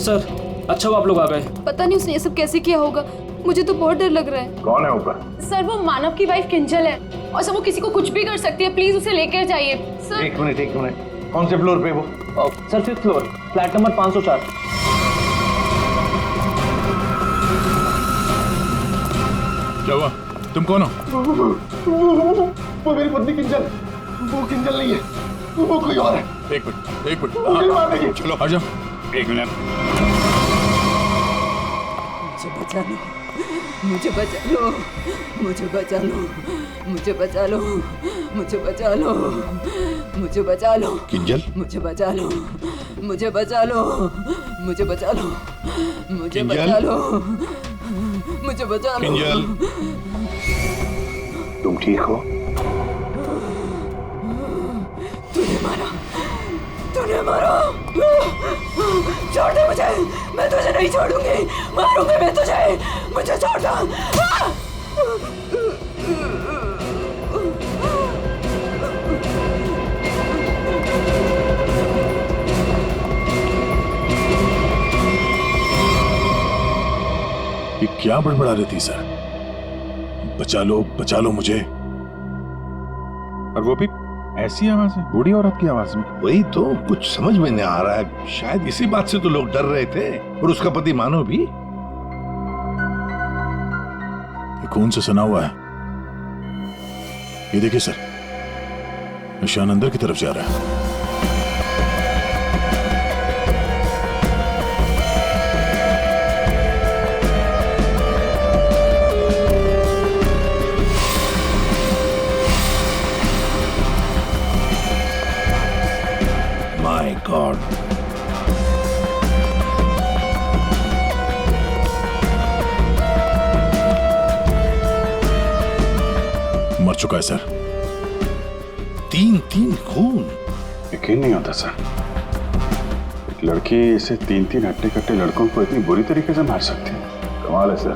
Sir अच्छा वो आप लोग आ गए। पता नहीं उसने ये सब कैसे किया होगा, मुझे तो बहुत डर लग रहा है। कौन है ऊपर? सर वो मानव की वाइफ किंजल है और सर वो किसी को कुछ भी कर सकती है, प्लीज उसे लेकर जाइए सर। एक मिनट, कौन से फ्लोर पे वो? Sir 5th floor, flat number 504। क्या हुआ? तुम कौन हो? वो मेरी पत्नी किंजल। वो किंजल नहीं है, वो कोई और है। एक मिनट चलो आ जाओ। एक मिनट। मुझे बचा लो, मुझे बचा लो, मुझे बचा लो, मुझे बचा लो, मुझे बचा लो, किंजल, मुझे बचा लो, मुझे बचा लो, मुझे बचा लो, मुझे बचा लो, मुझे बचा लो। किंजल, तुम ठीक हो? तूने मारा, छोड़ दे मुझे, मैं तुझे नहीं छोड़ूंगी, मारूंगी मैं तुझे, मुझे छोड़ दो। ये क्या बड़बड़ा रही थी सर? बचा लो मुझे। और वो भी ऐसी आवाज है, बूढ़ी औरत की आवाज में। वही तो कुछ समझ में नहीं आ रहा है। शायद इसी बात से तो लोग डर रहे थे, और उसका पति मानव भी। ये खून से सना हुआ है। ये देखिए सर, निशान अंदर की तरफ जा रहा है। माय गॉड, मर चुका है सर। 3 खून। यकीन नहीं होता सर, एक लड़की इसे 3 हट्टे-कट्टे लड़कों को इतनी बुरी तरीके से मार सकती है। कमाल है सर,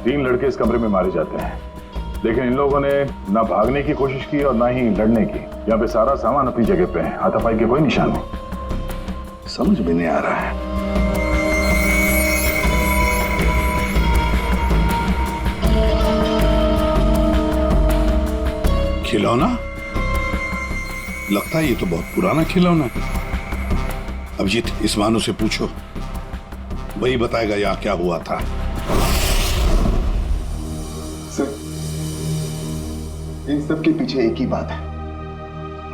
3 लड़के इस कमरे में मारे जाते हैं, लेकिन इन लोगों ने ना भागने की कोशिश की और ना ही लड़ने की। यहाँ पे सारा सामान अपनी जगह पे है, हाथापाई के कोई निशान नहीं। समझ में नहीं आ रहा है। खिलौना? लगता है ये तो बहुत पुराना खिलौना है। अभिजीत, इस मानो से पूछो, वही बताएगा यहाँ क्या हुआ था। सर, इन सब के पीछे एक ही बात है।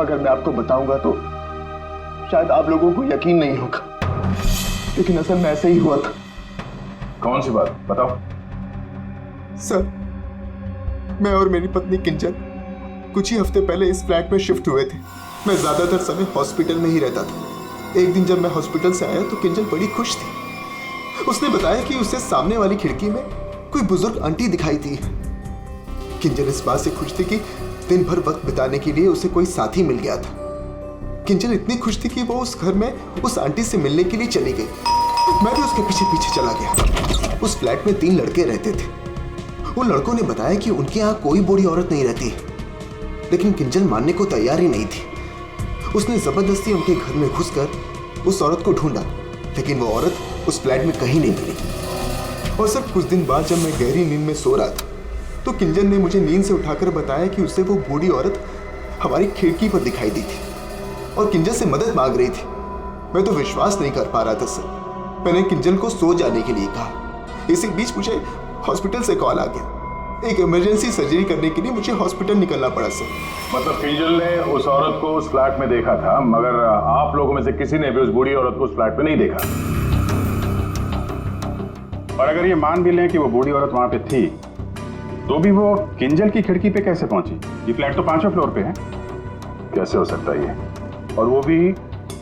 अगर मैं आपको बताऊंगा तो शायद आप लोगों को यकीन नहीं होगा, लेकिन असल में ऐसा ही हुआ था। कौन सी बात बताओ? सर, मैं और मेरी पत्नी किंजल कुछ ही हफ्ते पहले इस फ्लैट में शिफ्ट हुए थे। मैं ज्यादातर समय हॉस्पिटल में ही रहता था। एक दिन जब मैं हॉस्पिटल से आया तो किंजल बड़ी खुश थी। उसने बताया कि उसे सामने वाली खिड़की में कोई बुजुर्ग आंटी दिखाई थी। किंजल इस बात से खुश थी कि दिन भर वक्त बिताने के लिए उसे कोई साथी मिल गया था। किंजल इतनी खुश थी कि वो उस घर में उस आंटी से मिलने के लिए चली गई। मैं भी उसके पीछे पीछे चला गया। उस फ्लैट में 3 लड़के रहते थे। उन लड़कों ने बताया कि उनके यहाँ कोई बूढ़ी औरत नहीं रहती, लेकिन किंजल मानने को तैयार ही नहीं थी। उसने जबरदस्ती उनके घर में घुसकर उस औरत को ढूंढा, लेकिन वो औरत उस फ्लैट में कहीं नहीं मिली। और सर, कुछ दिन बाद जब मैं गहरी नींद में सो रहा था तो किंजल ने मुझे नींद से उठाकर बताया कि उसे वो बूढ़ी औरत हमारी खिड़की पर दिखाई दी थी और किंजल से मदद मांग रही थी। मैं तो विश्वास नहीं कर पा रहा था सर। मैंने किंजल को सो जाने के लिए कहा। इसी बीच मुझे हॉस्पिटल से कॉल आ गया। एक इमरजेंसी सर्जरी करने के लिए मुझे हॉस्पिटल निकलना पड़ा सर। मतलब किंजल ने उस औरत को उस फ्लैट में देखा था, मगर आप लोगों में से किसी ने भी उस बूढ़ी औरत को उस फ्लैट में नहीं देखा। और अगर ये मान भी लें कि वो बूढ़ी औरत वहां पे थी, तो भी वो किंजल की खिड़की पे कैसे पहुंची? ये फ्लैट तो 5वें फ्लोर पे है। कैसे हो सकता है ये? और वो भी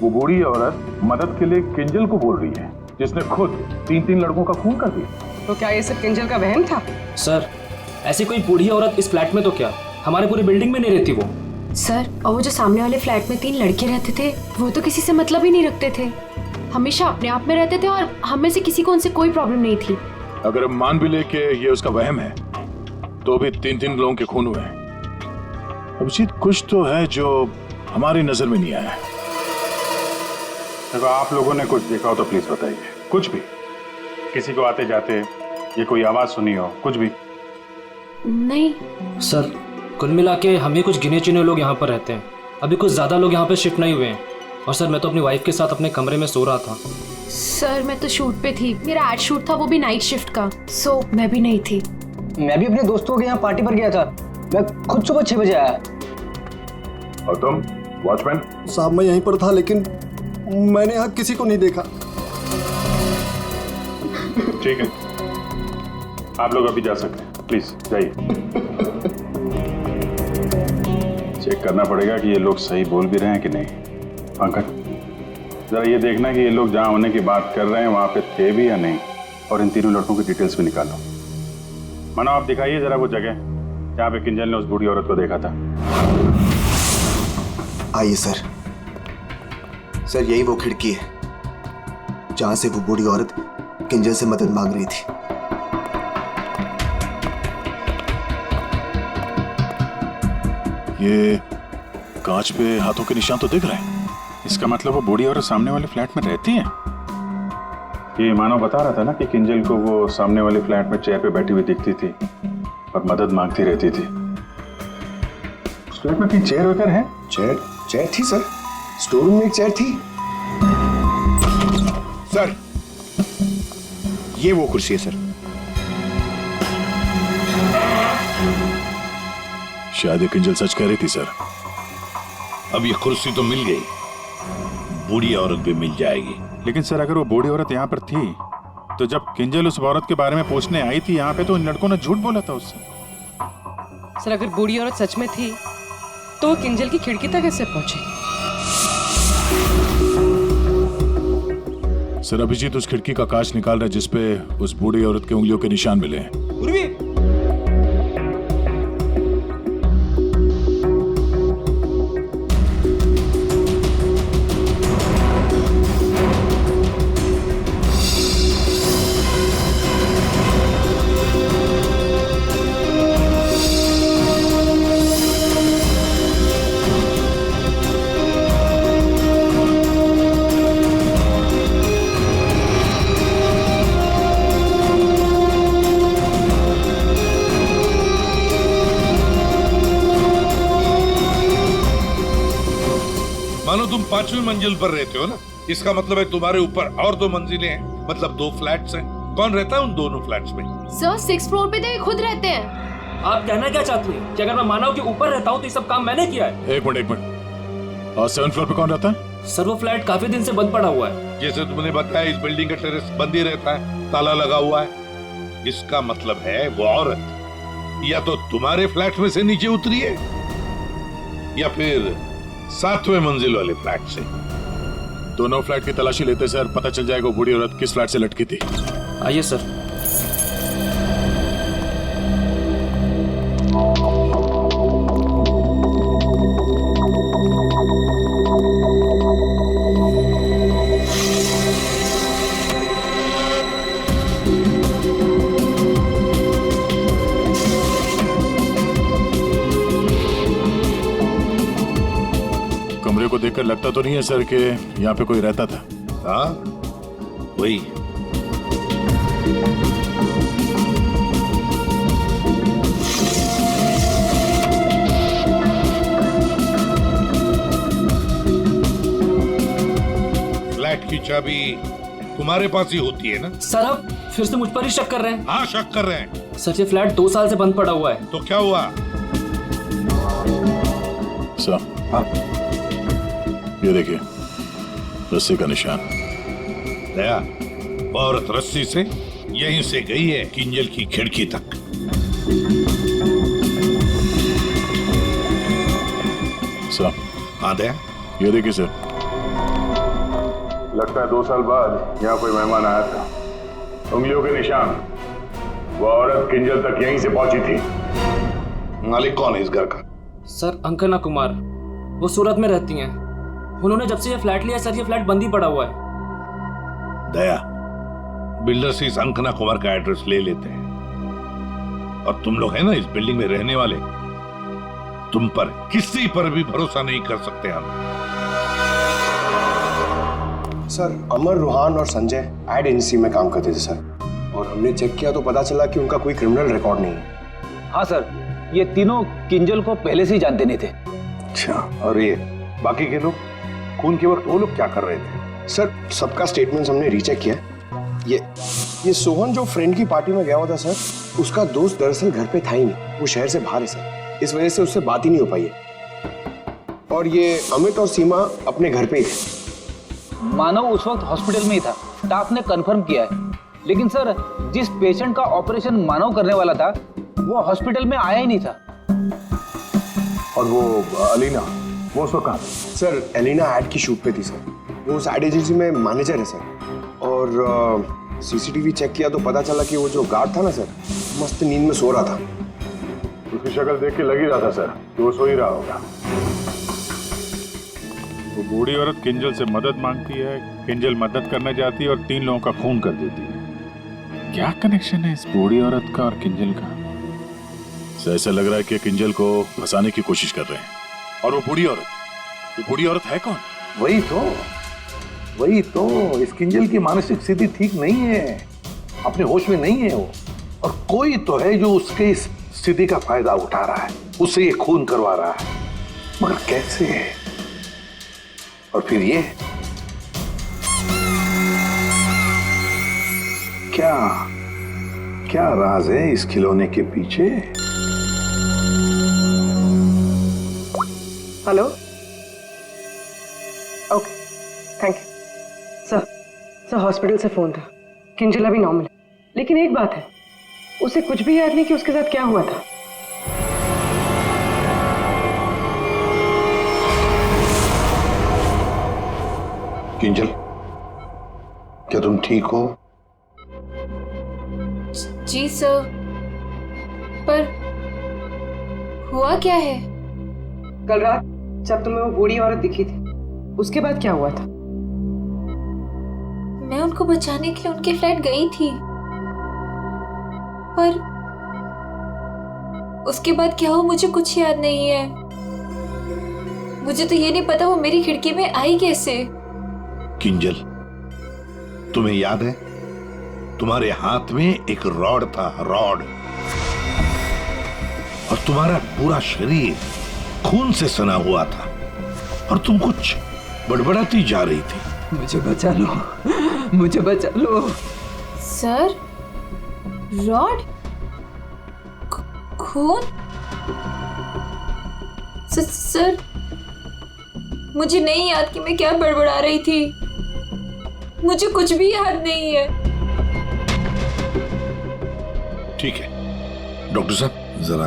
वो बूढ़ी औरत मदद के लिए किंजल को बोल रही है, जिसने खुद 3 लड़कों का खून कर दिया। तो क्या ये सब किंजल का वहम था? सर ऐसी कोई बूढ़ी औरत इस फ्लैट में तो क्या, हमारे पूरी बिल्डिंग में नहीं रहती वो। सर, और वो जो सामने वाले फ्लैट में 3 लड़के रहते थे, वो तो किसी से मतलब ही नहीं रखते थे। हमेशा अपने आप में रहते थे और हम में से किसी को उनसे कोई प्रॉब्लम नहीं थी। अगर हम मान भी ले कि ये उसका वहम है, तो भी 3 लोगों के खून हुए हैं। अभिजीत, कुछ तो है जो हमारी नजर में नहीं आया। अगर आप लोगों ने कुछ देखा हो तो प्लीज बताइए। कुछ भी, किसी को आते जाते ये कोई आवाज सुनी हो, कुछ भी? नहीं सर, कुल मिला के हम ही कुछ गिने चुने लोग यहाँ पर रहते हैं। अभी कुछ ज़्यादा लोग यहाँ पे शिफ्ट नहीं हुए हैं। और सर, मैं तो अपनी वाइफ के साथ अपने कमरे में सो रहा था। सर, मैं तो शूट पे थी, मेरा एड शूट था, वो भी नाइट शिफ्ट का, सो मैं भी नहीं थी। मैं भी अपने दोस्तों के यहाँ पार्टी पर गया था, मैं खुद सुबह 6 बजे आया। और तुम वॉचमैन? साहब मैं यहीं पर था, लेकिन मैंने यहाँ किसी को नहीं देखा। ठीक है, आप लोग अभी जा सकते हैं, प्लीज जाइए। चेक करना पड़ेगा कि ये लोग सही बोल भी रहे हैं कि नहीं। पंकज, जरा ये देखना कि ये लोग जहां होने की बात कर रहे हैं वहां पे थे भी या नहीं, और इन तीनों लड़कों की डिटेल्स भी निकालो। मानो आप दिखाइए जरा वो जगह जहां पे किंजल ने उस बूढ़ी औरत को देखा था। आइए सर। सर, यही वो खिड़की है जहां से वो बूढ़ी औरत किंजल से मदद मांग रही थी। ये कांच पे हाथों के निशान तो दिख रहे हैं। इसका मतलब वो बूढ़ी औरत सामने वाले फ्लैट में रहती है। ये मानव बता रहा था ना कि किंजल को वो सामने वाले फ्लैट में चेयर पे बैठी हुई दिखती थी और मदद मांगती रहती थी। उस फ्लैट में कहीं चेयर वगैरह है? चेयर थी सर, स्टोर रूम में एक चेयर थी। सर, ये वो कुर्सी है सर। शायद ये किंजल सच कह रही थी सर। अब ये कुर्सी तो मिल गई, बूढ़ी औरत भी मिल जाएगी। लेकिन सर, अगर वो बूढ़ी औरत यहाँ पर थी तो जब किंजल उस औरत के बारे में पूछने आई थी यहाँ पे, तो इन लड़कों ने झूठ बोला था उससे। सर, अगर बूढ़ी औरत सच में थी तो वो किंजल की खिड़की तक कैसे पहुंची? सर, अभिजीत उस खिड़की का कांच निकाल रहा है जिसपे उस बूढ़ी औरत के उंगलियों के निशान मिले हैं। मानो तुम 5वीं मंजिल पर रहते हो ना, इसका मतलब है तुम्हारे ऊपर और 2 मंजिलें हैं, मतलब 2 फ्लैट्स हैं। कौन रहता है उन दोनों फ्लैट्स में? सर, 6th फ्लोर पे तो ये खुद रहते हैं। आप कहना क्या चाहती हैं कि अगर मैं मानव के ऊपर रहता हूँ तो ये सब काम मैंने किया है? एक मिनट। और 7th फ्लोर पे कौन रहता है? सर, वो फ्लैट काफी दिन से बंद पड़ा हुआ है। जैसे तुमने बताया, इस बिल्डिंग का टेरेस बंद ही रहता है, ताला लगा हुआ है। इसका मतलब है वो औरत या तो तुम्हारे फ्लैट में से नीचे उतरी है या फिर 7वें मंजिल वाले फ्लैट से। दोनों फ्लैट की तलाशी लेते सर, पता चल जाएगा बूढ़ी औरत किस फ्लैट से लटकी थी। आइए सर। कमरे को देखकर लगता तो नहीं है सर कि यहाँ पे कोई रहता था। हाँ, वही। फ्लैट की चाबी तुम्हारे पास ही होती है ना? सर, आप फिर से मुझ पर ही शक कर रहे हैं? हाँ, शक कर रहे हैं। सर, ये फ्लैट 2 साल से बंद पड़ा हुआ है। तो क्या हुआ? सर, ये देखिए, रस्सी का निशान। दया, औरत रस्सी से यहीं से गई है किंजल की खिड़की तक। सर, हाँ दया, ये देखिए सर। लगता है 2 साल बाद यहाँ कोई मेहमान आया था। उंगलियों के निशान, वो औरत किंजल तक यहीं से पहुंची थी। मालिक कौन है इस घर का? सर, अंकना कुमार, वो सूरत में रहती हैं। उन्होंने जब से ये फ्लैट लिया सर, ये फ्लैट बंद ही पड़ा हुआ है। दया, बिल्डर से इस अंकना कुमार का एड्रेस ले लेते हैं। और तुम लोग है ना इस बिल्डिंग में रहने वाले, तुम पर किसी पर भी भरोसा नहीं कर सकते हम। सर अमर, रोहान और संजय एड एजेंसी में काम करते थे सर, और हमने चेक किया तो पता चला कि उनका कोई क्रिमिनल रिकॉर्ड नहीं है। हाँ सर, ये तीनों किंजल को पहले से ही जानते नहीं थे। अच्छा, और ये बाकी के लोग, खून के वक्त वो लोग क्या कर रहे थे? सर सबका स्टेटमेंट हमने रीचेक किया। ये सोहन जो फ्रेंड की पार्टी में गया हुआ था सर, उसका दोस्त दरअसल घर पे था ही नहीं, वो शहर से बाहर है सर, इस वजह से उससे बात ही नहीं हो पाई है। और ये अमित और सीमा अपने घर पे ही थे। मानव उस वक्त हॉस्पिटल में ही था, स्टाफ ने कंफर्म किया है। लेकिन सर, जिस पेशेंट का ऑपरेशन मानव करने वाला था वो हॉस्पिटल में आया ही नहीं था। और वो अलीना, वो उसको कहाँ? सर एलिना एड की शूट पे थी सर, वो उस एड एजेंसी में मैनेजर है सर। और सीसीटीवी चेक किया तो पता चला कि वो जो गार्ड था ना सर, मस्त नींद में सो रहा था। उसकी शक्ल देख के लग ही रहा था सर कि वो सो ही रहा होगा। वो बूढ़ी औरत किंजल से मदद मांगती है, किंजल मदद करना चाहती है और 3 लोगों का खून कर देती है। क्या कनेक्शन है इस बूढ़ी औरत का और किंजल का? ऐसा लग रहा है कि किंजल को फंसाने की कोशिश कर रहे हैं। और वो बूढ़ी औरत है कौन? वही तो इस किंजल की मानसिक स्थिति ठीक नहीं है, अपने होश में नहीं है वो, और कोई तो है जो उसके इस स्थिति का फायदा उठा रहा है, उससे ये खून करवा रहा है, मगर कैसे? और फिर ये क्या राज है इस खिलौने के पीछे? Hello, okay, thank you. Sir hospital से फोन था, किंजल अभी नॉर्मल है, लेकिन एक बात है, उसे कुछ भी याद नहीं कि उसके साथ क्या हुआ था। किंजल, क्या तुम ठीक हो? जी सर, पर हुआ क्या है? कल रात जब तुम्हें वो बूढ़ी औरत दिखी थी, उसके बाद क्या हुआ था? मैं उनको बचाने के लिए उनके फ्लैट गई थी, पर उसके बाद क्या हुआ मुझे कुछ याद नहीं है। मुझे तो ये नहीं पता वो मेरी खिड़की में आई कैसे। किंजल, तुम्हें याद है तुम्हारे हाथ में एक रॉड था, रॉड, और तुम्हारा पूरा शरीर खून से सना हुआ था और तुम कुछ बड़बड़ाती जा रही थी। मुझे बचा लो, मुझे बचा लो। सर, रॉड, खून? सर, मुझे नहीं याद कि मैं क्या बड़बड़ा रही थी, मुझे कुछ भी याद नहीं है। ठीक है डॉक्टर साहब, जरा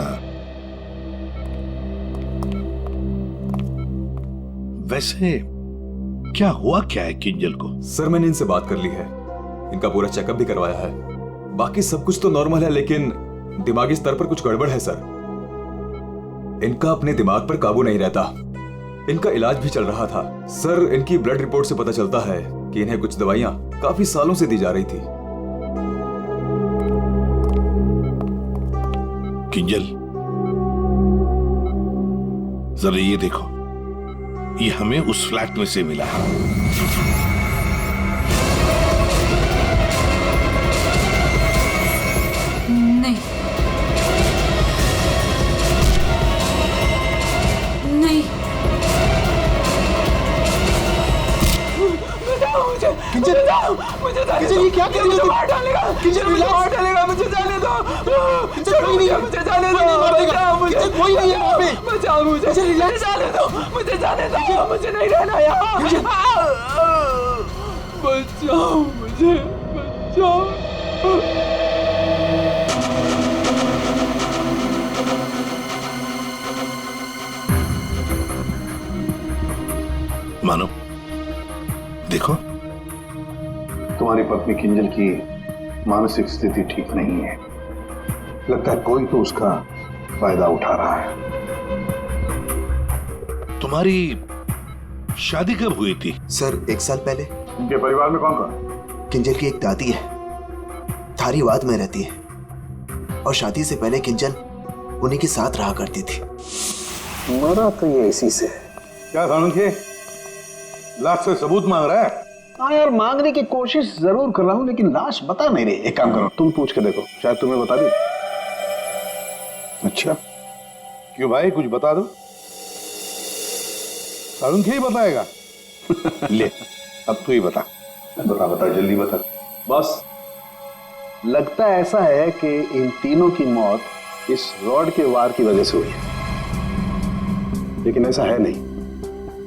वैसे क्या हुआ क्या है किंजल को? सर मैंने इनसे बात कर ली है, इनका पूरा चेकअप भी करवाया है, बाकी सब कुछ तो नॉर्मल है, लेकिन दिमागी स्तर पर कुछ गड़बड़ है सर। इनका अपने दिमाग पर काबू नहीं रहता। इनका इलाज भी चल रहा था सर। इनकी ब्लड रिपोर्ट से पता चलता है कि इन्हें कुछ दवाइयां काफी सालों से दी जा रही थी। किंजल, जरा ये देखो, ये हमें उस फ्लैट में से मिला है। नहीं, नहीं, किंजल, किंजल ये क्या कर रही हो? मार डालेगा, किंजल मुझे मार डालेगा, मुझे जाने दो। किंजल कोई नहीं है, मुझे जाने दो, बचाओ मुझे, कोई नहीं है यहाँ पे। बचाओ मुझे, मुझे जाने दो, मुझे जाने दो, मुझे नहीं रहना यहाँ। बचाओ मुझे, बचाओ। मानो, देखो, तुम्हारी पत्नी किंजल की मानसिक स्थिति ठीक नहीं है, लगता है कोई तो उसका फायदा उठा रहा है। तुम्हारी शादी कब हुई थी? सर 1 साल पहले। इनके परिवार में कौन कौन? किंजल की एक दादी है, धारीवाद में रहती है, और शादी से पहले किंजल उन्हीं के साथ रहा करती थी। मरा तो ये इसी से। क्या सानुखे, लाश से सबूत मांग रहा है? हाँ यार, मांगने की कोशिश जरूर कर रहा हूँ, लेकिन लाश बता नहीं रही। एक काम करो, तुम पूछ के देखो, शायद तुम्हें बता दी। अच्छा, क्यों भाई, कुछ बता दो। सारुण ही बताएगा। ले, अब तू ही बता। बता जल्दी बता। बस लगता ऐसा है कि इन तीनों की मौत इस रॉड के वार की वजह से हुई है, लेकिन ऐसा है नहीं।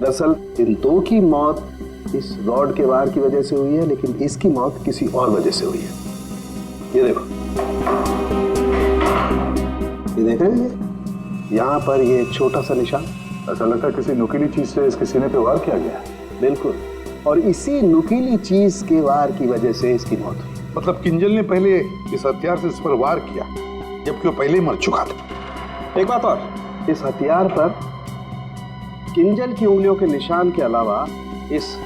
दरअसल इन दो की मौत इस रॉड के वार की वजह से हुई है, लेकिन इसकी मौत किसी और वजह से हुई है। ये देखो, ये देख रहे हैं, यहाँ पर ये छोटा सा निशान। ऐसा लगता है किसी नुकीली चीज से इसके सीने पे वार किया गया। बिल्कुल, और इसी नुकीली चीज के वार की वजह से इसकी मौत हुई। मतलब किंजल ने पहले इस हथियार से इस पर वार किया, जबकि वो पहले ही मर चुका था। एक बात और, इस हथियार पर किंजल की उंगलियों के निशान के अलावा इस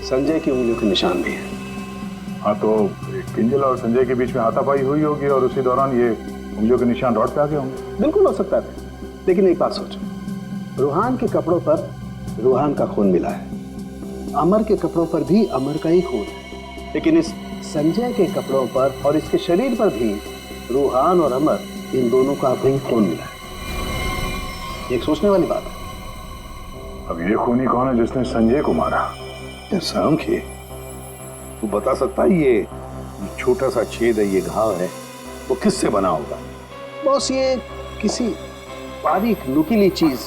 संजय की उंगलियों के निशान भी है। हाँ, तो किंजल और संजय के बीच में हाथापाई हुई होगी और उसी दौरान ये उंगलियों के निशान रॉड पे आ गए होंगे। बिल्कुल हो सकता है, लेकिन एक बात सोचो, रूहान के कपड़ों पर रूहान का खून मिला है, अमर के कपड़ों पर भी अमर का ही खून है, लेकिन इस संजय के कपड़ों पर और इसके शरीर पर भी रूहान और अमर, इन दोनों का भी खून मिला है। एक सोचने वाली बात है। अब ये खूनी कौन है जिसने संजय को मारा? सांखे, तू बता सकता है ये छोटा सा छेद है, ये घाव है, वो किससे बना होगा? बॉस, ये किसी बारीक नुकीली चीज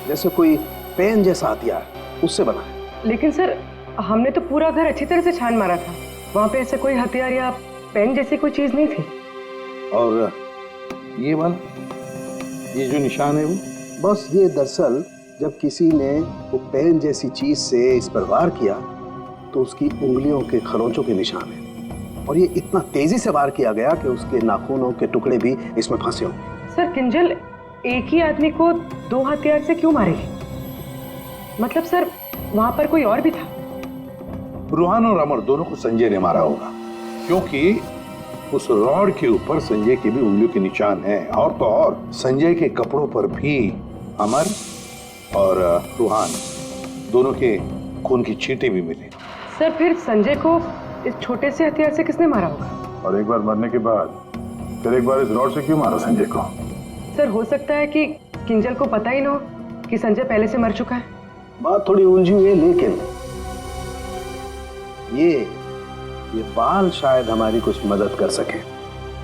जैसे कोई पेन जैसा हथियार, उससे बना है। लेकिन सर, हमने तो पूरा घर अच्छी तरह से छान मारा था, वहां पे ऐसे कोई हथियार या पेन जैसी कोई चीज नहीं थी। और ये वाला, ये जो निशान है वो? बस ये दरअसल जब किसी ने वो पेन जैसी चीज से इस पर वार किया तो उसकी उंगलियों के खरोंचों के निशान है, और ये इतना तेजी से वार किया गया कि उसके नाखूनों के टुकड़े भी इसमें फंसे होंगे। सर, किंजल एक ही आदमी को दो हथियार से क्यों मारेगी? मतलब सर, वहां पर कोई और भी था? रूहान और अमर दोनों को संजय ने मारा होगा, क्योंकि उस रॉड के ऊपर संजय के भी उंगलियों के निशान हैं, और तो और संजय के कपड़ों पर भी अमर और रूहान दोनों के खून की छींटे भी मिले। सर, फिर संजय को इस छोटे से हथियार से किसने मारा होगा? और एक बार मरने के बाद फिर एक बार इस रॉड से क्यों मारा संजय को? सर, हो सकता है कि किंजल को पता ही ना हो कि संजय पहले से मर चुका है। बात थोड़ी उलझी हुई है, लेकिन ये बाल शायद हमारी कुछ मदद कर सके।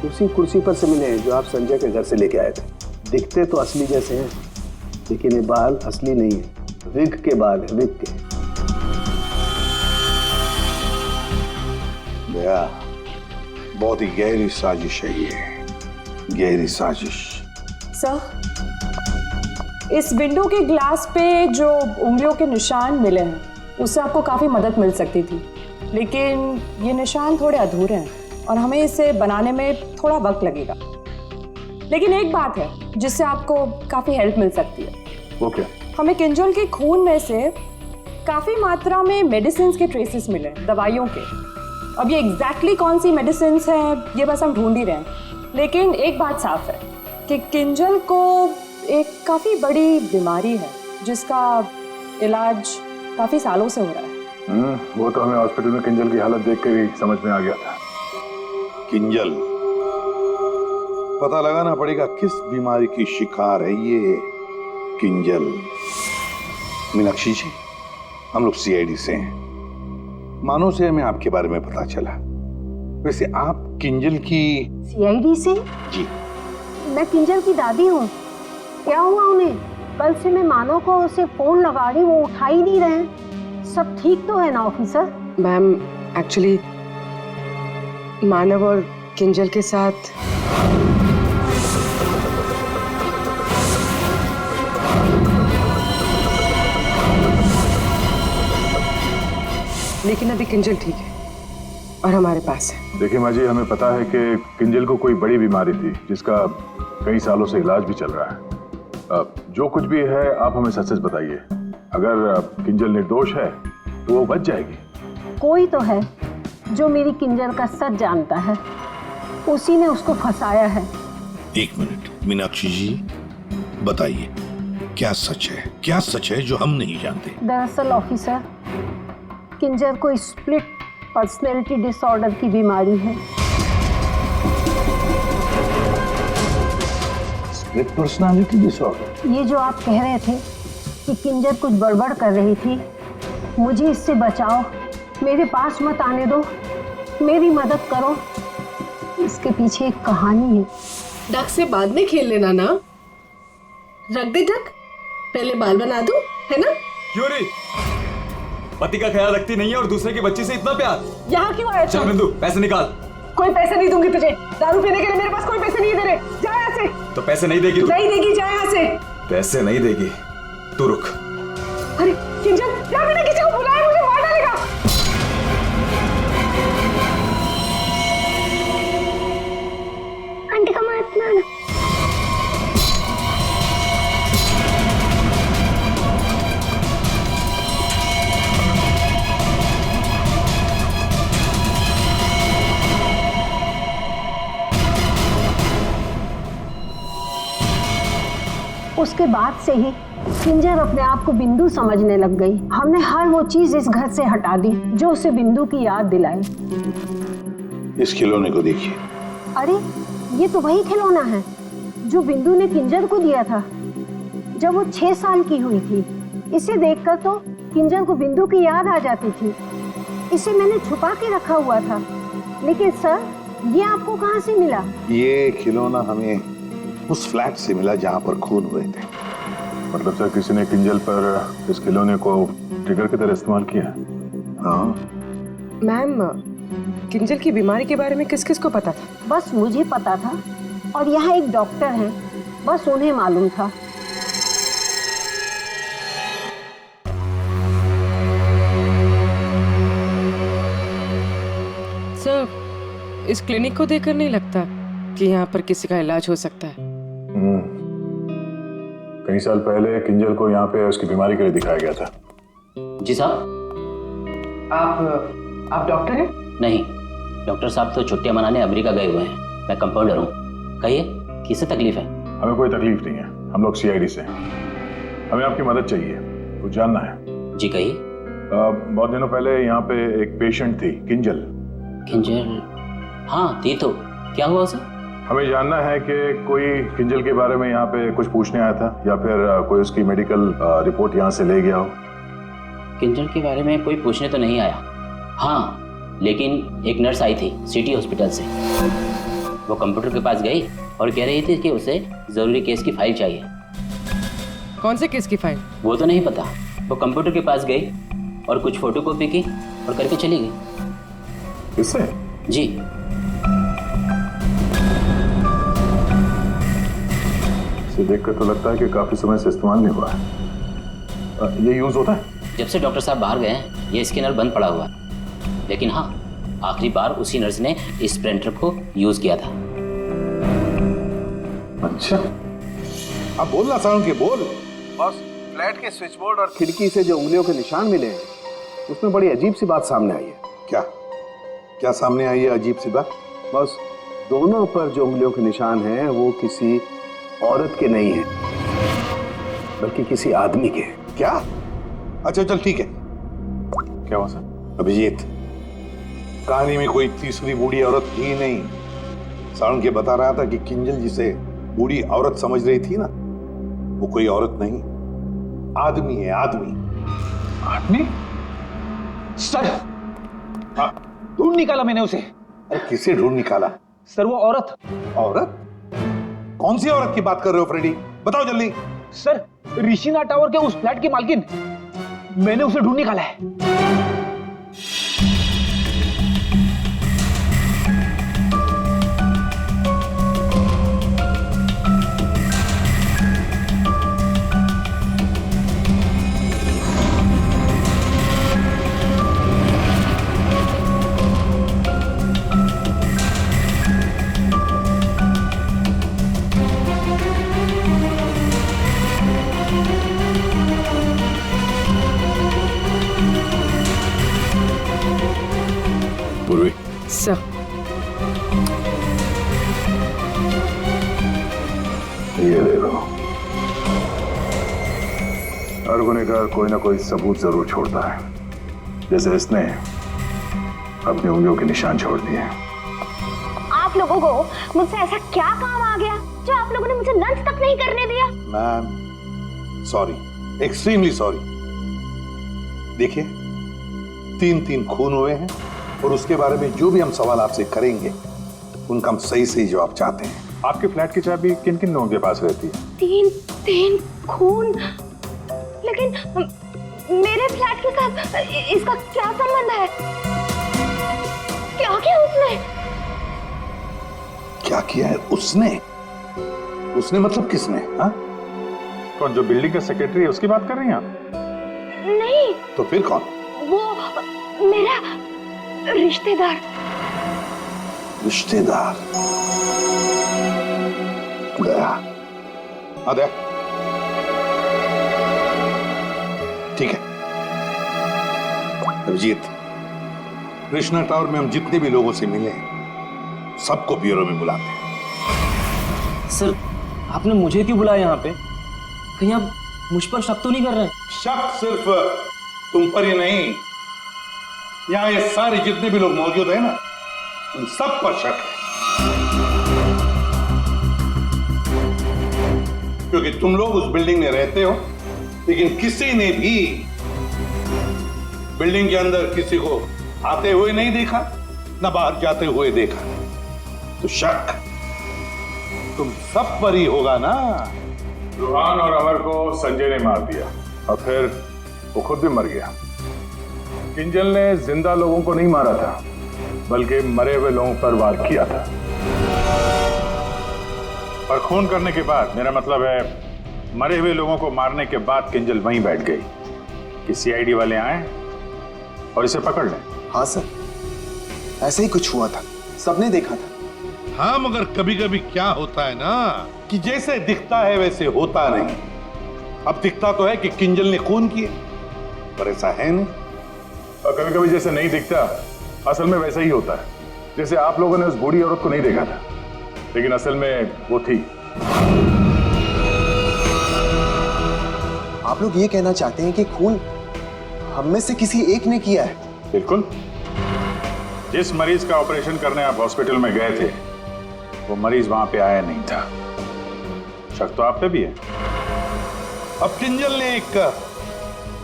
उसी कुर्सी पर से मिले जो आप संजय के घर से लेके आए थे। दिखते तो असली जैसे हैं, लेकिन ये बाल असली नहीं है, विग के बाल है, विग के। दया, बहुत ही गहरी साजिश है ये, गहरी साजिश। सर, इस विंडो के ग्लास पे जो उंगलियों के निशान मिले हैं, उससे आपको काफ़ी मदद मिल सकती थी, लेकिन ये निशान थोड़े अधूरे हैं और हमें इसे बनाने में थोड़ा वक्त लगेगा। लेकिन एक बात है जिससे आपको काफ़ी हेल्प मिल सकती है। वो क्या? हमें किंजल के खून में से काफ़ी मात्रा में मेडिसिन के ट्रेसेस मिले, दवाइयों के। अब ये एग्जैक्टली कौन सी मेडिसिन हैं ये बस हम ढूंढ ही रहे हैं, लेकिन एक बात साफ है कि किंजल को एक काफ़ी बड़ी बीमारी है जिसका इलाज काफ़ी सालों से हो रहा है। वो तो हमें हॉस्पिटल में किंजल की हालत देख कर ही समझ में आ गया था। किंजल, पता लगाना पड़ेगा किस बीमारी की शिकार है ये किंजल। मीनाक्षी जी, हम लोग सीआईडी से हैं, मानो से हमें आपके बारे में पता चला। वैसे आप किंजल की? सीआईडी से? जी। मैं किंजल की दादी हूँ। क्या हुआ उन्हें? कल से मैं मानव को उसे फोन लगा रही, वो उठा ही नहीं रहे। सब ठीक तो है ना ऑफिसर? मैम, एक्चुअली मानव और किंजल के साथ लेकिन अभी किंजल ठीक है और हमारे पास है। देखिए माँ जी, हमें पता है कि किंजल को कोई बड़ी बीमारी थी जिसका कई सालों से इलाज भी चल रहा है। जो कुछ भी है आप हमें सच सच बताइए। अगर किंजल निर्दोष है तो वो बच जाएगी। कोई तो है जो मेरी किंजल का सच जानता है, उसी ने उसको फंसाया है। एक मिनट मीनाक्षी जी, बताइए क्या सच है, क्या सच है जो हम नहीं जानते? दरअसल ऑफिसर, किंजर को स्प्लिट पर्सनैलिटी डिसऑर्डर की बीमारी है। Split personality disorder? ये जो आप कह रहे थे कि किंजर कुछ गड़बड़ कर रही थी, मुझे इससे बचाओ, मेरे पास मत आने दो, मेरी मदद करो, इसके पीछे एक कहानी है। डक से बाद में खेल लेना ना, रख दे डक, पहले बाल बना दो, है ना? क्यों रे? पति का ख्याल रखती नहीं है और दूसरे की बच्ची से इतना प्यार। यहाँ क्यों आया? चल बिंदु, पैसे निकाल। कोई पैसे नहीं दूंगी तुझे, दारू पीने के लिए मेरे पास कोई पैसे नहीं है तेरे, जा यहाँ से। तो पैसे नहीं देगी तू? नहीं देगी, जा यहाँ से। पैसे नहीं देगी, तू रुक। अरे किंजल, यहाँ मैंने किसी को बुलाया, मुझे मार डालेगा। आंटी का मत मारना। उसके बाद से ही किंजर अपने आप को बिंदु समझने लग गई। हमने हर वो चीज इस घर से हटा दी जो उसे बिंदु की याद दिलाए। इस खिलौने को देखिए। अरे ये तो वही खिलौना है जो बिंदु ने किंजर को दिया था जब वो 6 साल की हुई थी। इसे देखकर तो किंजर को बिंदु की याद आ जाती थी। इसे मैंने छुपा के रखा हुआ था। लेकिन सर, ये आपको कहाँ से मिला? ये खिलौना हमें उस फ्लैट से मिला जहाँ पर खून हुए थे। मतलब सर, किसी ने किंजल पर इस खिलौने को ट्रिगर की तरह इस्तेमाल किया? हाँ मैम, किंजल की बीमारी के बारे में किस किस को पता था? बस मुझे पता था और यहाँ एक डॉक्टर हैं, बस उन्हें मालूम था। सर, इस क्लिनिक को देखकर नहीं लगता कि यहाँ पर किसी का इलाज हो सकता है। कई साल पहले किंजल को यहाँ पे उसकी बीमारी के लिए दिखाया गया था। जी साहब। आप डॉक्टर हैं? नहीं, डॉक्टर साहब तो छुट्टियां मनाने अमेरिका गए हुए हैं। मैं कंपाउंडर हूँ। कहिए, किससे तकलीफ है? हमें कोई तकलीफ नहीं है, हम लोग CID से हैं। हमें आपकी मदद चाहिए, कुछ जानना है। जी कहिए। बहुत दिनों पहले यहाँ पे एक पेशेंट थी, किंजल। किंजल? हाँ थी तो, क्या हुआ उसे? हमें जानना है कि कोई किंजल के बारे में यहाँ पे कुछ पूछने आया था या फिर कोई उसकी मेडिकल रिपोर्ट यहाँ से ले गया हो। किंजल के बारे में कोई पूछने तो नहीं आया। हाँ, लेकिन एक नर्स आई थी सिटी हॉस्पिटल से। वो कंप्यूटर के पास गई और कह रही थी कि उसे जरूरी केस की फाइल चाहिए। कौन से केस की फाइल? वो तो नहीं पता। वो कंप्यूटर के पास गई और कुछ फोटोकॉपी की और करके चली गई। किससे? जी। इसे देखकर तो लगता है कि काफी समय से इस्तेमाल नहीं हुआ है। ये यूज होता है? जब से डॉक्टर साहब बाहर गए हैं ये स्कैनर बंद पड़ा हुआ है। लेकिन हाँ, आखिरी बार उसी नर्स ने इस प्रिंटर को यूज किया था। अच्छा, अब बोलना साउंड के बोल। बस फ्लैट के स्विच बोर्ड और खिड़की से जो उंगलियों के निशान मिले हैं उसमें बड़ी अजीब सी बात सामने आई है। क्या क्या सामने आई है अजीब सी बात? बस दोनों पर जो उंगलियों के निशान हैं वो किसी औरत के नहीं है बल्कि किसी आदमी के। क्या? अच्छा चल ठीक है। क्या हुआ सर? अभिजीत, कहानी में कोई तीसरी बूढ़ी औरत थी नहीं। सारण के बता रहा था कि किंजल जिसे बूढ़ी औरत समझ रही थी ना, वो कोई औरत नहीं, आदमी है। आदमी? आदमी? सर, हाँ, ढूंढ निकाला मैंने उसे। अरे किसे ढूंढ निकाला? सर वो औरत। औरत? कौन सी औरत की बात कर रहे हो फ्रेडी? बताओ जल्दी। सर, ऋषिना टावर के उस फ्लैट की मालकिन, मैंने उसे ढूंढ निकाला है। पूर्वी, सर, ये देखो, हर गुनहगार कोई ना कोई सबूत जरूर छोड़ता है। जैसे इसने अपनी उंगलियों के निशान छोड़ दिए। आप लोगों को मुझसे ऐसा क्या काम आ गया जो आप लोगों ने मुझे लंच तक नहीं करने दिया? Ma'am sorry, extremely sorry. देखिए 3 खून हुए हैं और उसके बारे में जो भी हम सवाल आपसे करेंगे उनका हम सही सही जवाब चाहते हैं। आपके फ्लैट की चाबी किन किन लोगों के पास रहती है? 3 खून, लेकिन मेरे फ्लैट के साथ इसका क्या संबंध है? क्या किया उसने? क्या किया है उसने? उसने मतलब किसने? हाँ? कौन, जो बिल्डिंग का सेक्रेटरी है उसकी बात कर रही हैं आप? नहीं। तो फिर कौन? वो मेरा रिश्तेदार। रिश्तेदार गया। अरे ठीक है अभिजीत, कृष्णा टावर में हम जितने भी लोगों से मिले सबको ब्यूरो में बुलाते हैं। सर आपने मुझे क्यों बुलाया यहाँ पे? कहीं आप मुझ पर शक तो नहीं कर रहे हैं? शक सिर्फ तुम पर ही नहीं, यहाँ ये सारे जितने भी लोग मौजूद हैं ना, उन सब पर शक है। क्योंकि तुम लोग उस बिल्डिंग में रहते हो, लेकिन किसी ने भी बिल्डिंग के अंदर किसी को आते हुए नहीं देखा, ना बाहर जाते हुए देखा। तो शक तुम सब पर ही होगा ना। रूहान और अमर को संजय ने मार दिया और फिर वो खुद भी मर गया। किंजल ने जिंदा लोगों को नहीं मारा था, बल्कि मरे हुए लोगों पर वार किया था। और खून करने के बाद, मेरा मतलब है मरे हुए लोगों को मारने के बाद किंजल वहीं बैठ गई कि सीआईडी वाले आए और इसे पकड़ लें। हाँ सर, ऐसे ही कुछ हुआ था, सबने देखा था। हाँ, मगर कभी कभी क्या होता है ना कि जैसे दिखता है वैसे होता नहीं। अब दिखता तो है कि किंजल ने खून किए, पर ऐसा है नहीं। और कभी कभी जैसे नहीं दिखता, असल में वैसा ही होता है। जैसे आप लोगों ने उस बूढ़ी औरत को नहीं देखा था, लेकिन असल में वो थी। आप लोग ये कहना चाहते हैं कि खून हम में से किसी एक ने किया है? बिल्कुल। जिस मरीज का ऑपरेशन करने आप हॉस्पिटल में गए थे, वो मरीज वहां पे आया नहीं था। शक तो आप पे भी है। अब किंजल ने एक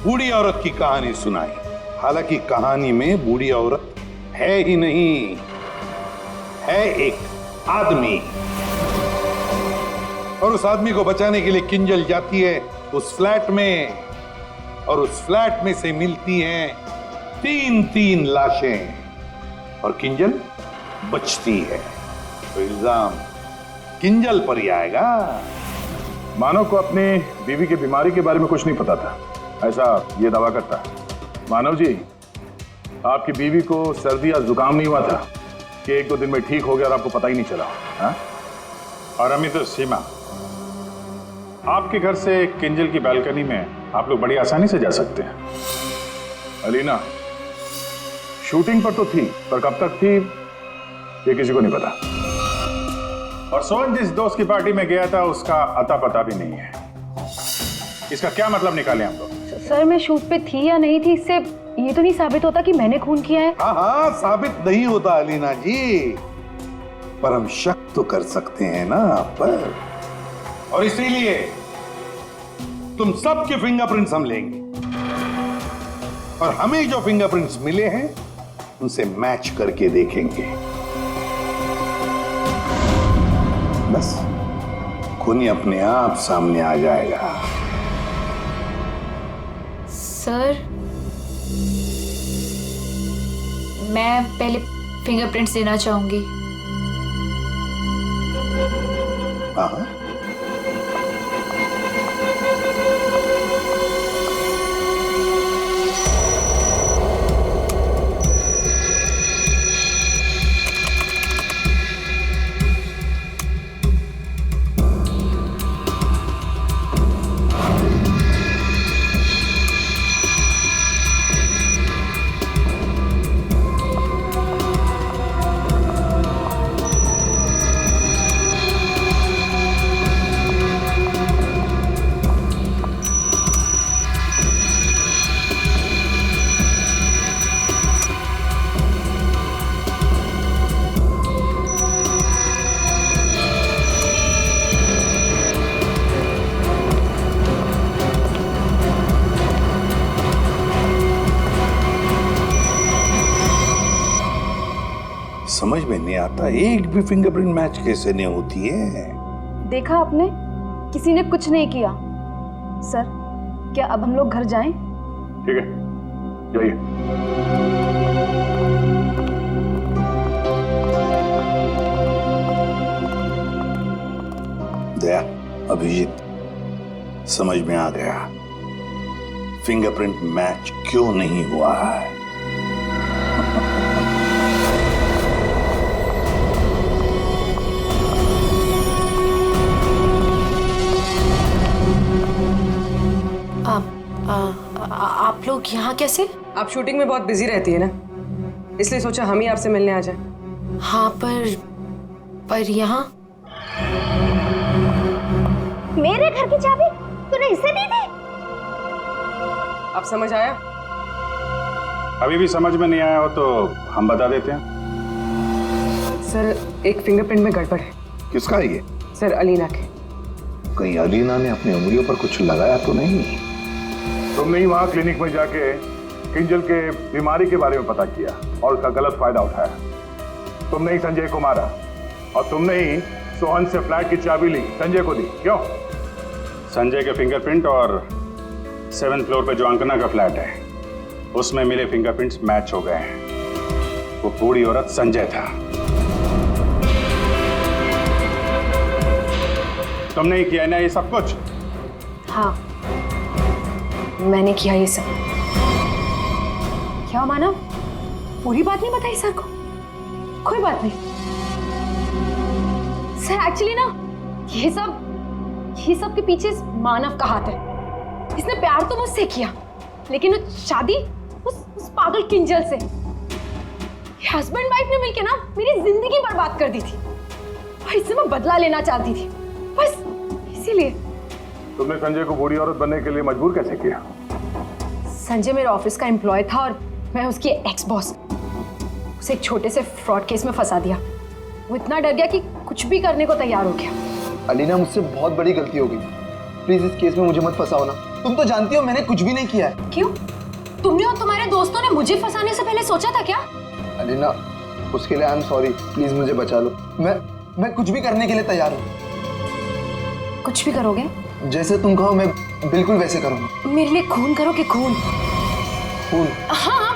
बूढ़ी औरत की कहानी सुनाई। हालांकि कहानी में बूढ़ी औरत है ही नहीं, है एक आदमी। और उस आदमी को बचाने के लिए किंजल जाती है उस फ्लैट में, और उस फ्लैट में से मिलती हैं 3 लाशें, और किंजल बचती है। तो इल्जाम किंजल पर ही आएगा। मानव को अपनी बीवी की बीमारी के बारे में कुछ नहीं पता था, ऐसा ये दावा करता है। मानव जी, आपकी बीवी को सर्दी या जुकाम नहीं हुआ था कि 1-2 दिन में ठीक हो गया और आपको पता ही नहीं चला? हा? और अमित, सीमा, आपके घर से किंजल की बालकनी में आप लोग बड़ी आसानी से जा सकते हैं। अलीना शूटिंग पर तो थी, पर कब तक थी ये किसी को नहीं पता। और सोहन जिस दोस्त की पार्टी में गया था, उसका अता पता भी नहीं है। इसका क्या मतलब निकाले हम लोग? सर मैं शूट पे थी या नहीं थी, इससे ये तो नहीं साबित होता कि मैंने खून किया है। हाँ, साबित नहीं होता अलीना जी, पर हम शक तो कर सकते हैं ना आप पर। और इसीलिए तुम सबके फिंगरप्रिंट्स हम लेंगे, और हमें जो फिंगरप्रिंट्स मिले हैं उनसे मैच करके देखेंगे। बस खून ही अपने आप सामने आ जाएगा। सर मैं पहले फिंगरप्रिंट्स देना चाहूंगी। हाँ, समझ में नहीं आता, एक भी फिंगरप्रिंट मैच कैसे नहीं होती है। देखा आपने, किसी ने कुछ नहीं किया। सर, क्या अब हम लोग घर जाएं? ठीक है, जाइए। दया, अभिजीत, समझ में आ गया फिंगरप्रिंट मैच क्यों नहीं हुआ है। आप लोग यहाँ कैसे? आप शूटिंग में बहुत बिजी रहती है ना, इसलिए सोचा हम ही आपसे मिलने आ जाएं। हाँ, पर यहाँ मेरे घर की चाबी तूने इसे दी थी? अब समझ आया? अभी भी समझ में नहीं आया हो तो हम बता देते हैं। सर, एक फिंगरप्रिंट में गड़बड़ है। किसका है ये? सर, अलीना के। कहीं अलीना ने अपनी उंगलियों पर कुछ लगाया तो नहीं? तुमने ही वहां क्लिनिक में जाके किंजल के बीमारी के बारे में पता किया और उसका गलत फायदा उठाया। तुमने ही संजय को मारा और तुमने ही सोहन से फ्लैट की चाबी ली, संजय को दी। क्यों? संजय के फिंगरप्रिंट और 7th फ्लोर पे जो अंकना का फ्लैट है उसमें मिले फिंगरप्रिंट्स मैच हो गए हैं। वो बूढ़ी औरत संजय था। तुमने ही किया ना ये सब कुछ? हाँ, मैंने किया ये सब। क्या मानव, पूरी बात नहीं बताई सर को? कोई बात नहीं सर, एक्चुअली ना ये सब के पीछे मानव का हाथ है। इसने प्यार तो मुझसे किया, लेकिन वो शादी उस पागल किंजल से। हस्बैंड वाइफ ने मिलकर ना मेरी जिंदगी बर्बाद कर दी थी और इससे मैं बदला लेना चाहती थी, बस इसीलिए। तुमने संजय को बूढ़ी औरत बनने के लिए मजबूर कैसे किया? संजय मेरे ऑफिस का एम्प्लॉय था और मैं उसकी एक्स बॉस। उसे एक छोटे से फ्रॉड केस में फंसा दिया। वो इतना डर गया कि कुछ भी करने को तैयार हो गया। अलीना, मुझसे बहुत बड़ी गलती हो गई, प्लीज इस केस में मुझे मत फंसाओ ना। तुम तो जानती हो मैंने कुछ भी नहीं किया है। क्यों? तुमने और तुम्हारे दोस्तों ने मुझे फंसाने से पहले सोचा था क्या? अलीना, उसके लिए आई एम सॉरी, प्लीज मुझे बचा लो। मैं कुछ भी करने के लिए तैयार हूँ। कुछ भी करोगे? जैसे तुम कहो मैं बिल्कुल वैसे करूँगा। मेरे लिए खून करोगे? खून? खून? हाँ,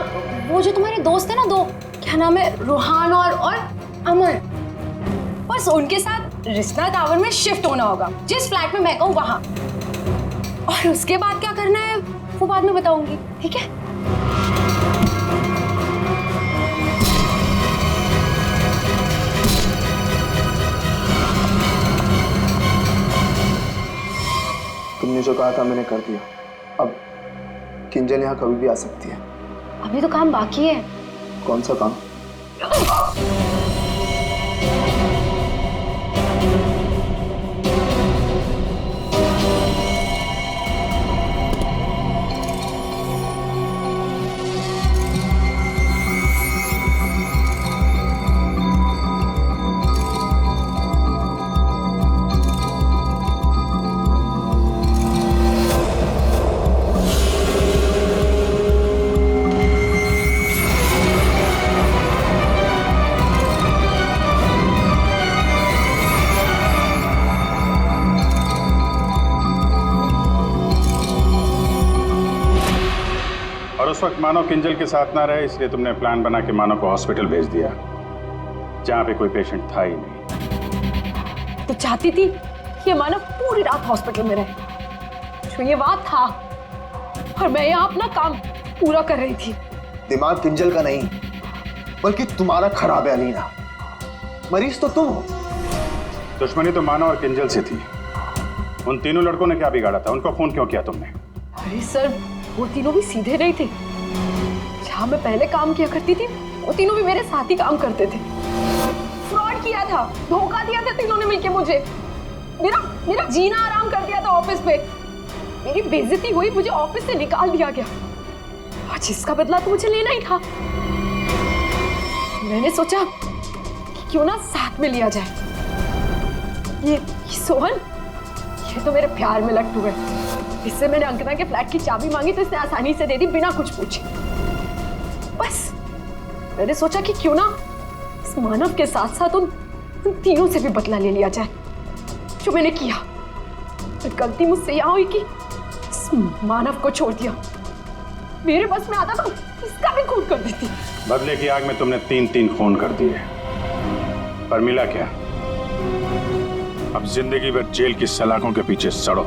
वो जो तुम्हारे दोस्त है ना, दो, क्या नाम है, रोहान और अमर, बस उनके साथ रिश्ता टावर में शिफ्ट होना होगा, जिस फ्लैट में मैं कहूँ वहां। और उसके बाद क्या करना है वो बाद में बताऊंगी, ठीक है? तुमने जो कहा था मैंने कर दिया। अब किंजल यहाँ कभी भी आ सकती है। अभी तो काम बाकी है। कौन सा काम? उस वक्त मानव किंजल के साथ ना रहे, इसलिए तुमने प्लान बना के मानव को हॉस्पिटल भेज दिया जहां पे कोई पेशेंट था ही नहीं। तो चाहती थी कि मानव पूरी रात हॉस्पिटल में रहे, जो ये बात था, और मैं यहाँ अपना काम पूरा कर रही थी। दिमाग किंजल का नहीं बल्कि तुम्हारा खराब है अलीना। मरीज तो तुम हो। दुश्मनी तो मानव और किंजल से थी। उन तीनों लड़कों ने क्या बिगाड़ा था? उनको फोन क्यों किया तुमने? अरे सर, वो तीनों भी सीधे नहीं थे। जहां मैं पहले काम किया करती थी वो तीनों भी मेरे साथ ही काम करते थे। फ्रॉड किया था, धोखा दिया था तीनों ने मिलके मुझे। मेरा जीना आराम कर दिया था ऑफिस पे। मेरी बेइज्जती हुई, मुझे ऑफिस से निकाल दिया गया और जिसका बदला तो मुझे लेना ही था। मैंने सोचा कि क्यों ना साथ में लिया जाए। ये सोहन, ये तो मेरे प्यार में लट्टू है। इससे मैंने अंकिता के फ्लैट की चाबी मांगी तो इसने आसानी से दे दी बिना कुछ पूछे। बस मैंने सोचा कि क्यों ना इस मानव के साथ साथ उन तीनों से भी बदला ले लिया जाए जो मैंने किया। और गलती मुझसे यहाँ हुई कि इस मानव को छोड़ दिया। मेरे बस में आता तो इसका भी खून कर देती। बदले की आग में तुमने 3 खून कर दिए, पर मिला क्या? अब जिंदगी भर जेल की सलाखों के पीछे सड़ो।